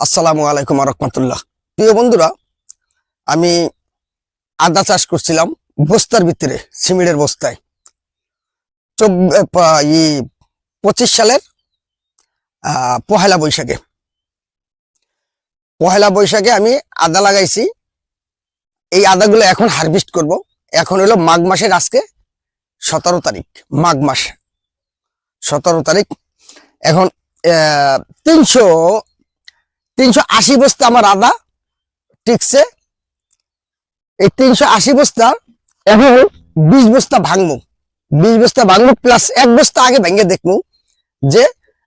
আসসালামু আলাইকুম রহমতুল্লাহ। প্রিয় বন্ধুরা, আমি আদা চাষ করছিলাম বস্তার ভিতরে, সিমেন্টের বস্তায়। 25 সালের পহেলা বৈশাখে আমি আদা লাগাইছি। এই আদাগুলো এখন হারভেস্ট করব। এখন হলো মাঘ মাসের, আজকে 17 তারিখ, মাঘ মাস 17 তারিখ। এখন 380 বস্তা আমার আদা টিকছে। এই 380 বস্তা এখন 20 বস্তা ভাঙবো, 20 বস্তা ভাঙবো, প্লাস 1 বস্তা আগে ভেঙে দেখবো যে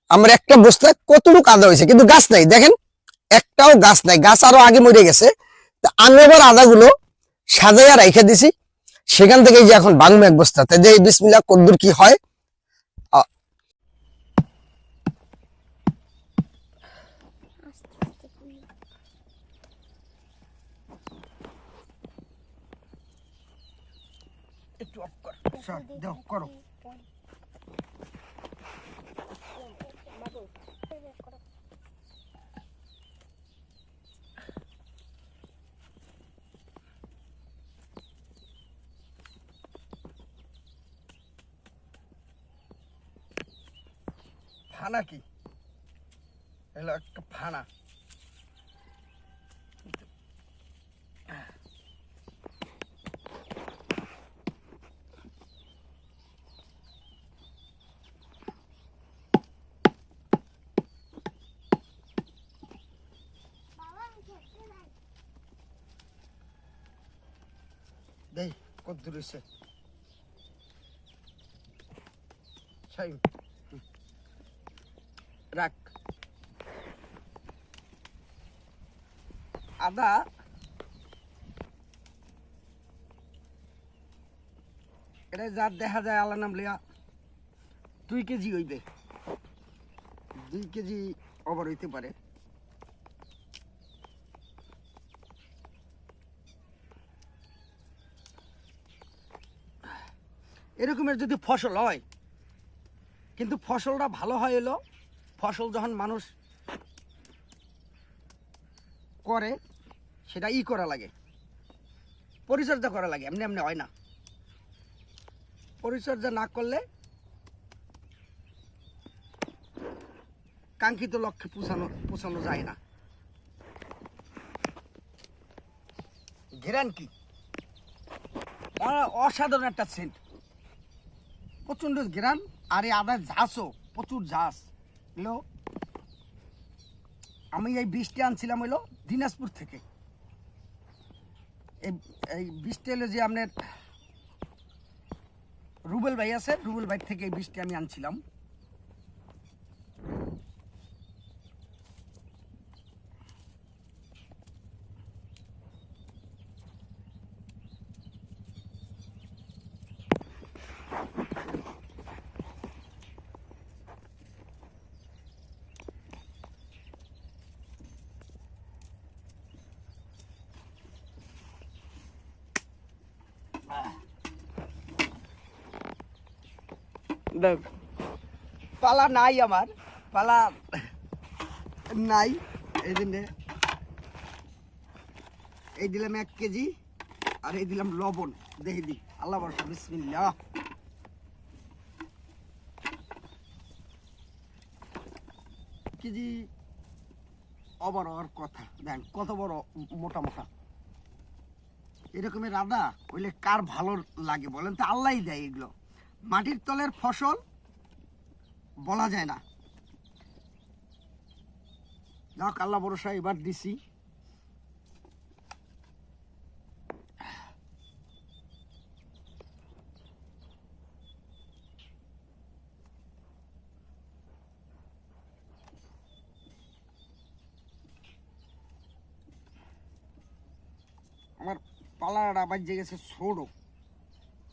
আমার একটা বস্তায় কতটুকু আদা হয়েছে। কিন্তু গাছ নাই, দেখেন একটাও গাছ নাই, গাছ আরো আগে মরে গেছে। তা আমি আবার আদাগুলো সাজাইয়া রেখে দিছি। সেখান থেকে যে এখন ভাঙবো 1 বস্তা। তাই যে বিসমিল্লাহ, কদ্দুর কি হয়। একটু অফ কর, স্যার দাও, করো। ফানা কি এলো, একটা ফানা। দেই কত রয়েছে রাখ। আদা এটা যা দেখা যায় আল্লাহ নাম লিয়া 2 কেজি হইবে, 2 কেজি ওভার হইতে পারে। এরকমের যদি ফসল হয়, কিন্তু ফসলটা ভালো হয় এলো, ফসল যখন মানুষ করে সেটা করা লাগে, পরিচর্যা করা লাগে, এমনি এমনি হয় না। পরিচর্যা না করলে কাঙ্ক্ষিত লক্ষ্যে পৌঁছানো যায় না। ঘেরান কি অসাধারণ একটা সেন্ট, প্রচন্ড ঘেরান। আর এই আদার ঝাঁসও প্রচুর ঝাঁস এলো। আমি এই বীজটি আনছিলাম হইলো দিনাজপুর থেকে। এই বীজটি হলো যে আপনার রুবেল ভাই আছে, রুবেল ভাই থেকে এই বীজটি আমি আনছিলাম। পালা নাই, আমার পালা নাই। এই জন্য এই দিলাম 1 কেজি, আর এই দিলাম লবণ। দেখে দি, আল্লাহ ভরসা, বিসমিল্লাহ। কেজি ওভার হওয়ার কথা, দেখেন কত বড় মোটা মোটা। এরকমের আদা হইলে কার ভালো লাগে বলেন তো? আল্লাহই দেয় এগুলো। মাটির তলের ফসল বলা যায় না। যাক, আল্লাহ ভরসা, এবার দিছি। আমার পালাটা বাজে গেছে ছোট,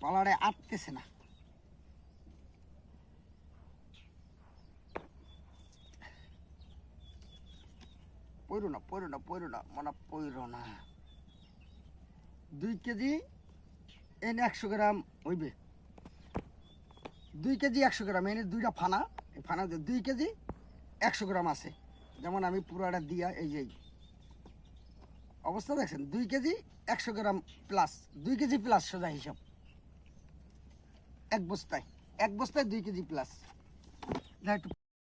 পালারে আটতেছে না। পইরো না, পইরো না, পইরো না, মানে পইরো না। 2 কেজি এনে 100 গ্রাম হইবে। 2 কেজি 100 গ্রাম এনে, 2টা ফানা, এই ফানা 2 কেজি 100 গ্রাম আছে। যেমন আমি পুরাটা দিয়া এই যে অবস্থা দেখছেন 2 কেজি 100 গ্রাম প্লাস 2 কেজি প্লাস সোজা হিসাব এক বস্তায় 2 কেজি প্লাস একটু